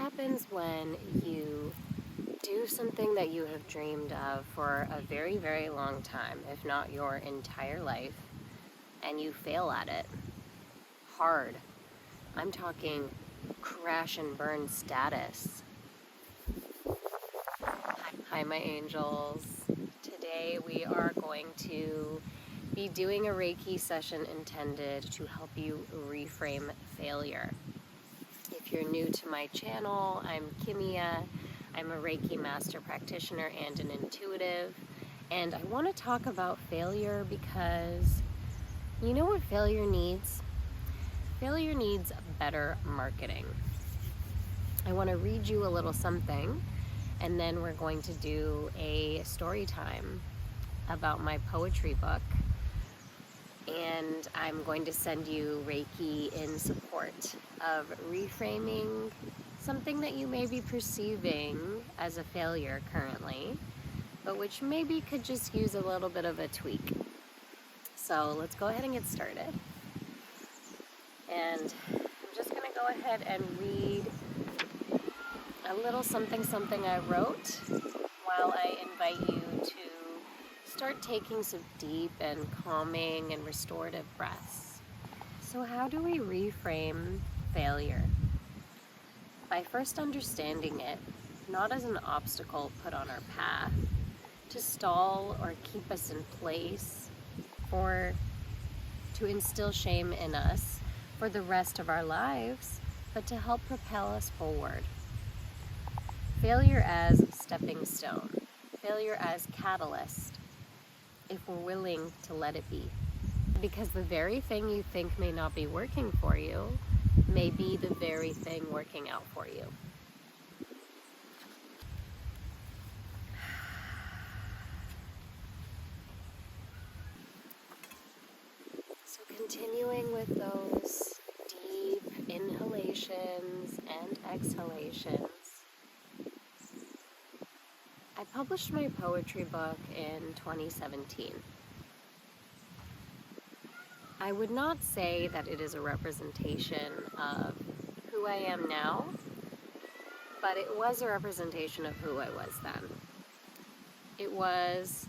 happens when you do something that you have dreamed of for a very, very long time, if not your entire life, and you fail at it? Hard. I'm talking crash and burn status. Hi, my angels. Today we are going to be doing a Reiki session intended to help you reframe failure. If you're new to my channel, I'm Kimia. I'm a Reiki master practitioner and an intuitive. And I want to talk about failure because you know what failure needs? Failure needs better marketing. I want to read you a little something, and then we're going to do a story time about my poetry book. And I'm going to send you Reiki in support of reframing something that you may be perceiving as a failure currently, but which maybe could just use a little bit of a tweak. So let's go ahead and get started. And I'm just going to go ahead and read a little something I wrote while I invite you to start taking some deep and calming and restorative breaths. So how do we reframe failure? By first understanding it, not as an obstacle put on our path to stall or keep us in place, or to instill shame in us for the rest of our lives, but to help propel us forward. Failure as stepping stone, failure as catalyst, if we're willing to let it be. Because the very thing you think may not be working for you may be the very thing working out for you. So continuing with those deep inhalations and exhalations, I published my poetry book in 2017. I would not say that it is a representation of who I am now, but it was a representation of who I was then. It was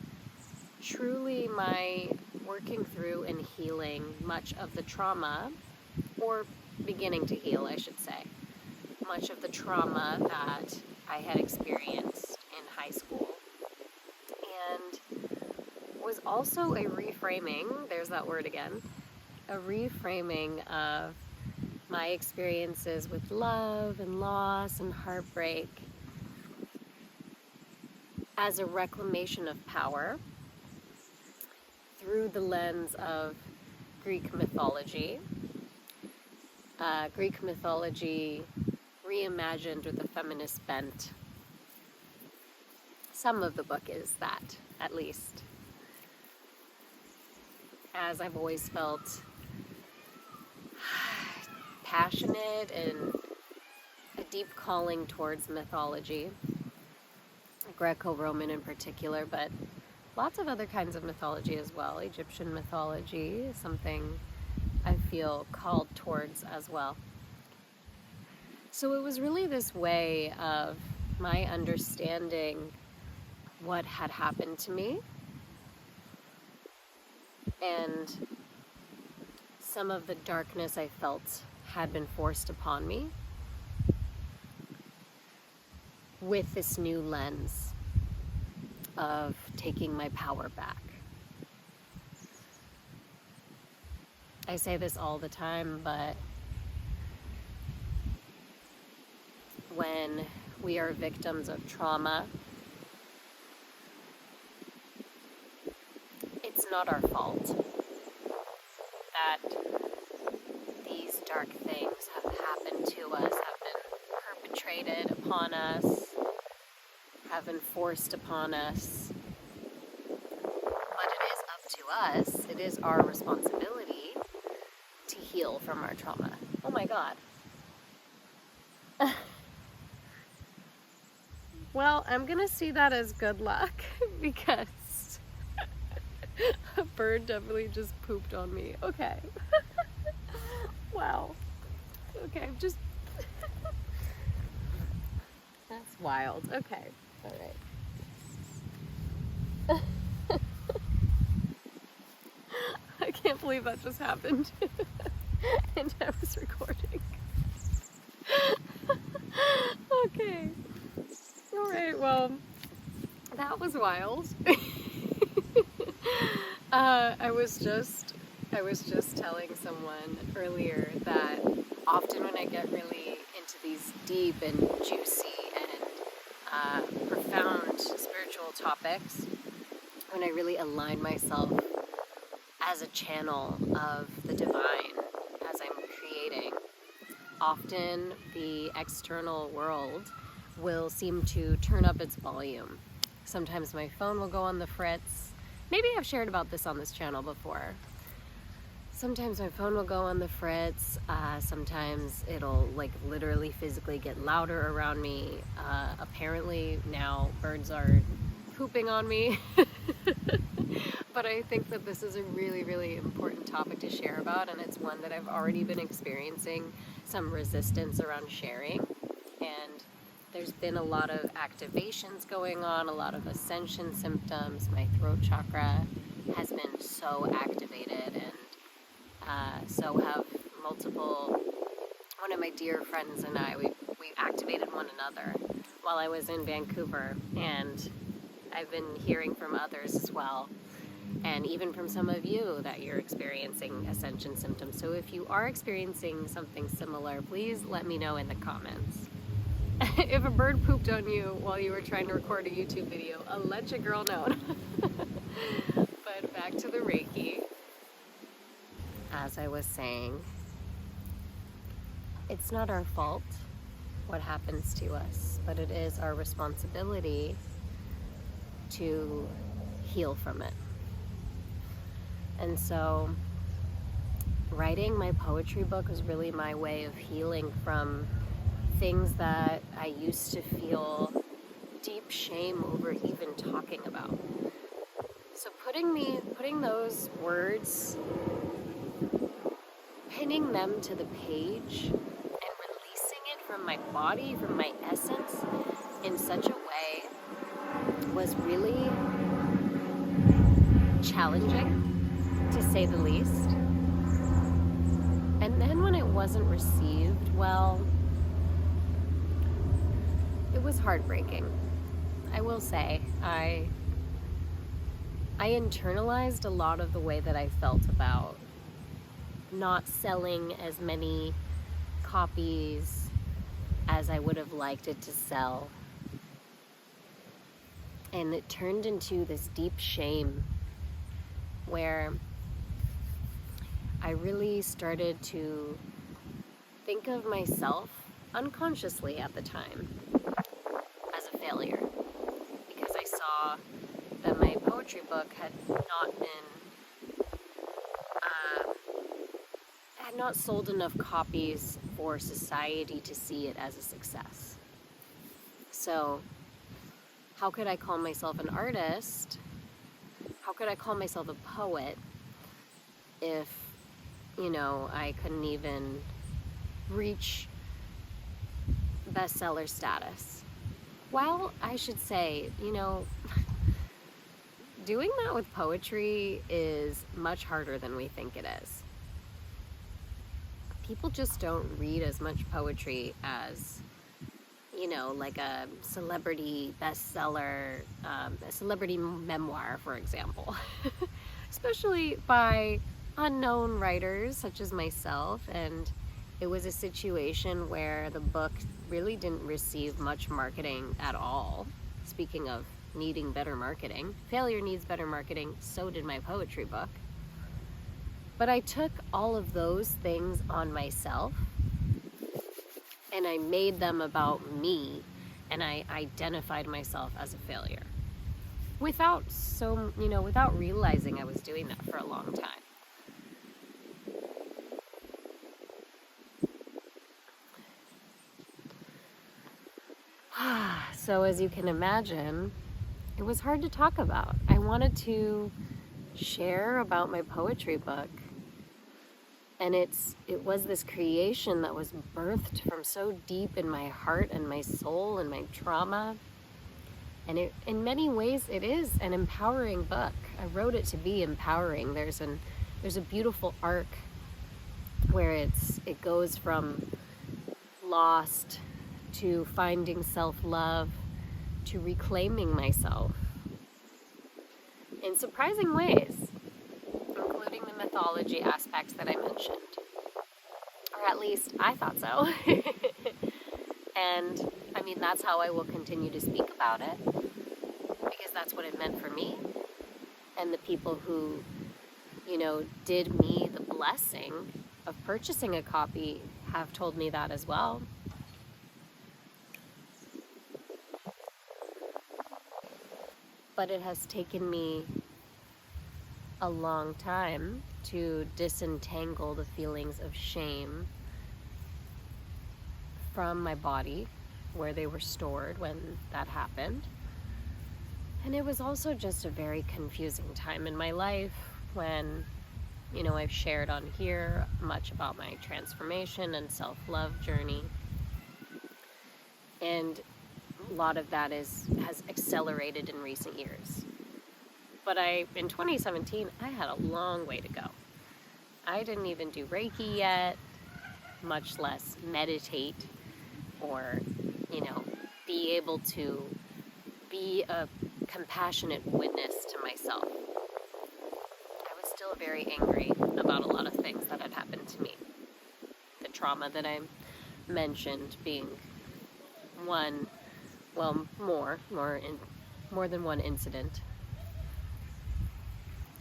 truly my working through and healing much of the trauma, or beginning to heal, I should say, much of the trauma that I had experienced in high school. And was also a reframing, there's that word again, a reframing of my experiences with love and loss and heartbreak as a reclamation of power through the lens of Greek mythology. Greek mythology reimagined with a feminist bent. Some of the book is that, at least. As I've always felt passionate and a deep calling towards mythology, Greco-Roman in particular, but lots of other kinds of mythology as well. Egyptian mythology is something I feel called towards as well. So it was really this way of my understanding what had happened to me and some of the darkness I felt had been forced upon me with this new lens of taking my power back. I say this all the time, but when we are victims of trauma, it's not our fault that these dark things have happened to us, have been perpetrated upon us, have been forced upon us. But it is up to us, it is our responsibility to heal from our trauma. Oh my God. Well, I'm gonna see that as good luck because a bird definitely just pooped on me. Okay. Wow. Okay, I'm just That's wild. Okay. All right. I can't believe that just happened. And I was recording. Okay. All right. Well, that was wild. I was just telling someone earlier that often when I get really into these deep and juicy and profound spiritual topics, when I really align myself as a channel of the divine as I'm creating, often the external world will seem to turn up its volume. Sometimes my phone will go on the fritz. Maybe I've shared about this on this channel before. Sometimes my phone will go on the fritz. Sometimes it'll like literally physically get louder around me. Apparently now birds are pooping on me. But I think that this is a really, really important topic to share about, and it's one that I've already been experiencing some resistance around sharing. And there's been a lot of activations going on, a lot of ascension symptoms. My throat chakra has been so activated, and so have one of my dear friends and I, we activated one another while I was in Vancouver, and I've been hearing from others as well, and even from some of you that you're experiencing ascension symptoms. So if you are experiencing something similar, please let me know in the comments. If a bird pooped on you while you were trying to record a YouTube video, I'll let your girl know. But back to the Reiki. As I was saying, it's not our fault what happens to us, but it is our responsibility to heal from it. And so writing my poetry book was really my way of healing from things that I used to feel deep shame over even talking about. So putting those words, pinning them to the page and releasing it from my body, from my essence in such a way was really challenging, to say the least. And then when it wasn't received well, it was heartbreaking. I will say, I internalized a lot of the way that I felt about not selling as many copies as I would have liked it to sell. And it turned into this deep shame where I really started to think of myself unconsciously at the time as a failure, because I saw that my poetry book had not sold enough copies for society to see it as a success. So how could I call myself an artist? How could I call myself a poet if, I couldn't even reach bestseller status? Well, I should say, doing that with poetry is much harder than we think it is. People just don't read as much poetry as, like a celebrity bestseller, a celebrity memoir, for example. Especially by unknown writers such as myself. And it was a situation where the book really didn't receive much marketing at all. Speaking of needing better marketing, failure needs better marketing, so did my poetry book. But I took all of those things on myself and I made them about me, and I identified myself as a failure without realizing I was doing that for a long time. So as you can imagine, it was hard to talk about. I wanted to share about my poetry book, And it was this creation that was birthed from so deep in my heart and my soul and my trauma. And in many ways, it is an empowering book. I wrote it to be empowering. There's a beautiful arc where it goes from lost to finding self-love to reclaiming myself in surprising ways, including the mythology aspects that I mentioned. Or at least I thought so. And I mean, that's how I will continue to speak about it, because that's what it meant for me. And the people who, did me the blessing of purchasing a copy have told me that as well. But it has taken me a long time to disentangle the feelings of shame from my body, where they were stored when that happened. And it was also just a very confusing time in my life when, I've shared on here much about my transformation and self-love journey. And a lot of that has accelerated in recent years. But in 2017, I had a long way to go. I didn't even do Reiki yet, much less meditate or, be able to be a compassionate witness to myself. I was still very angry about a lot of things that had happened to me. The trauma that I mentioned being one, well, more than one incident.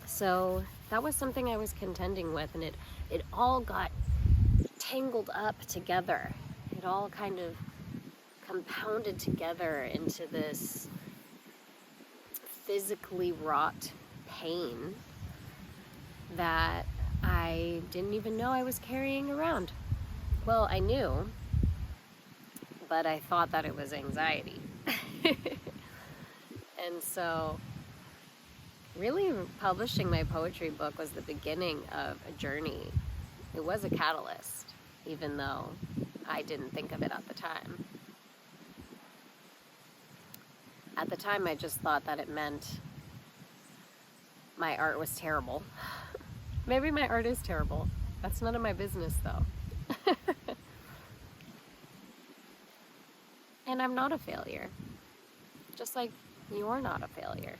So that was something I was contending with, and it all got tangled up together. It all kind of compounded together into this physically wrought pain that I didn't even know I was carrying around. Well, I knew, but I thought that it was anxiety. And so really publishing my poetry book was the beginning of a journey. It was a catalyst, even though I didn't think of it at the time. At the time, I just thought that it meant my art was terrible. Maybe my art is terrible. That's none of my business, though. And I'm not a failure. Just like you're not a failure.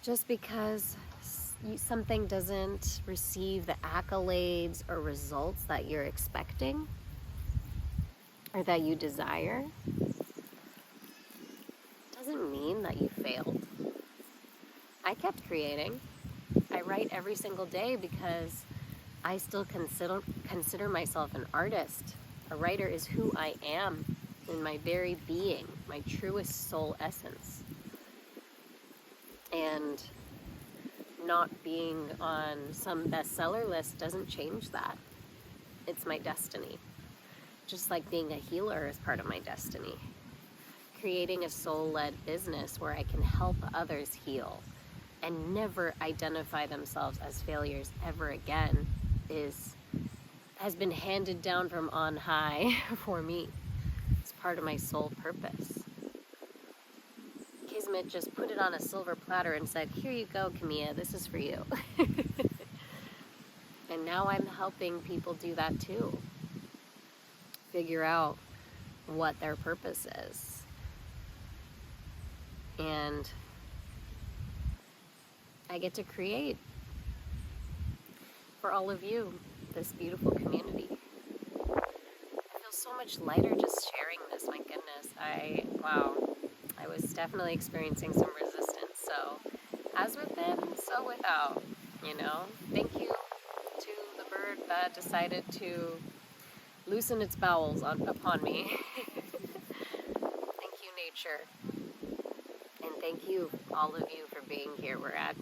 Just because something doesn't receive the accolades or results that you're expecting or that you desire, doesn't mean that you failed. I kept creating. I write every single day because I still consider myself an artist. A writer is who I am in my very being, my truest soul essence. And not being on some bestseller list doesn't change that. It's my destiny. Just like being a healer is part of my destiny. Creating a soul-led business where I can help others heal and never identify themselves as failures ever again has been handed down from on high for me. It's part of my soul purpose. Kismet just put it on a silver platter and said, "Here you go, Camilla, this is for you." And now I'm helping people do that too. Figure out what their purpose is. And I get to create for all of you, this beautiful community. I feel so much lighter just sharing this, my goodness. I was definitely experiencing some resistance. So, as within, so without, Thank you to the bird that decided to loosen its bowels upon me. Thank you, nature. And thank you, all of you, for being here. We're at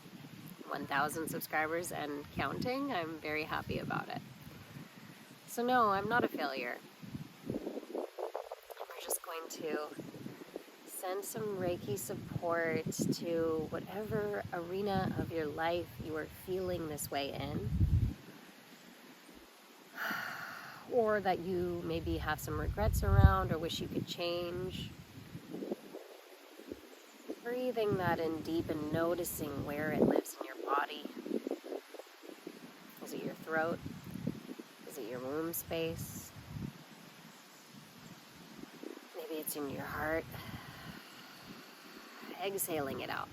1,000 subscribers and counting. I'm very happy about it. So no, I'm not a failure. We're just going to send some Reiki support to whatever arena of your life you are feeling this way in. or that you maybe have some regrets around or wish you could change. Breathing that in deep and noticing where it lives in your body. Is it your throat? Is it your womb space? Maybe it's in your heart. Exhaling it out.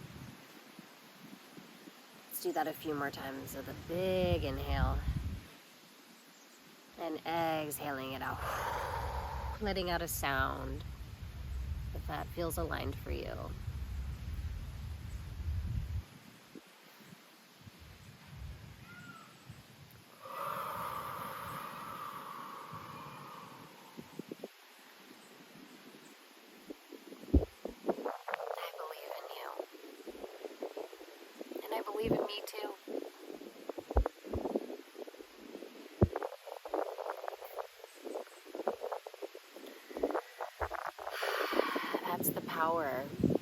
Let's do that a few more times with a big inhale. And exhaling it out. Letting out a sound if that feels aligned for you. I believe in me too. That's the power of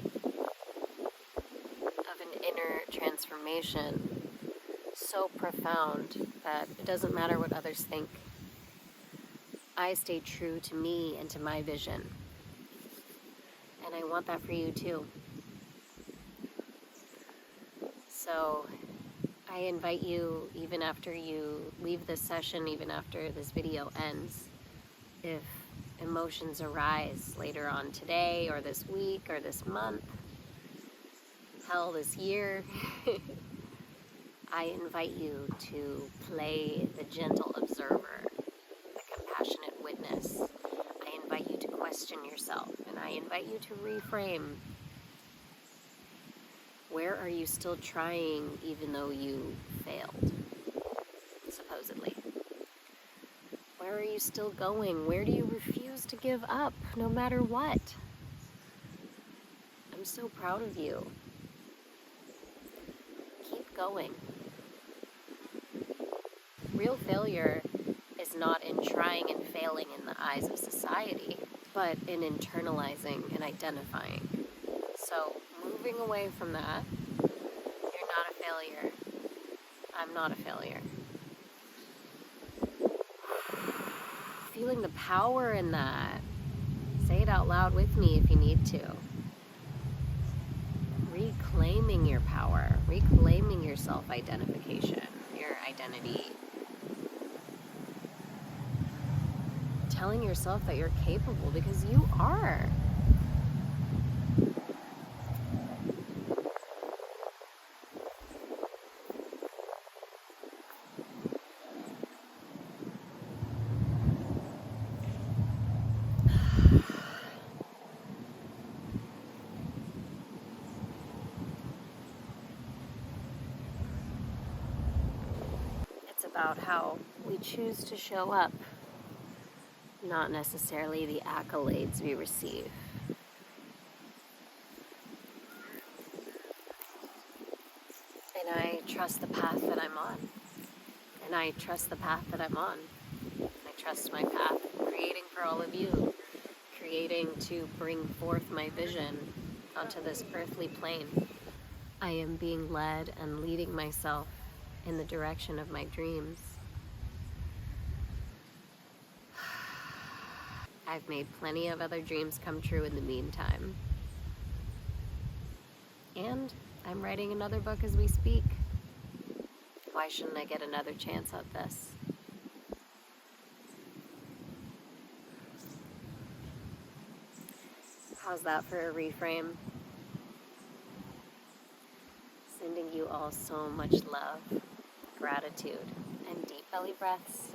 an inner transformation, so profound that it doesn't matter what others think. I stay true to me and to my vision. And I want that for you too. So I invite you, even after you leave this session, even after this video ends, if emotions arise later on today or this week or this month, hell, this year, I invite you to play the gentle observer, the compassionate witness. I invite you to question yourself, and I invite you to reframe. Where are you still trying even though you failed, supposedly? Where are you still going? Where do you refuse to give up, no matter what? I'm so proud of you. Keep going. Real failure is not in trying and failing in the eyes of society, but in internalizing and identifying. So, moving away from that, you're not a failure. I'm not a failure. Feeling the power in that. Say it out loud with me if you need to. Reclaiming your power, reclaiming your self-identification, your identity. Telling yourself that you're capable because you are. It's about how we choose to show up, not necessarily the accolades we receive. And I trust the path that I'm on. And I trust the path that I'm on. I trust my path, creating for all of you, creating to bring forth my vision onto this earthly plane. I am being led and leading myself in the direction of my dreams. I've made plenty of other dreams come true in the meantime. And I'm writing another book as we speak. Why shouldn't I get another chance at this? How's that for a reframe? Sending you all so much love, gratitude, and deep belly breaths.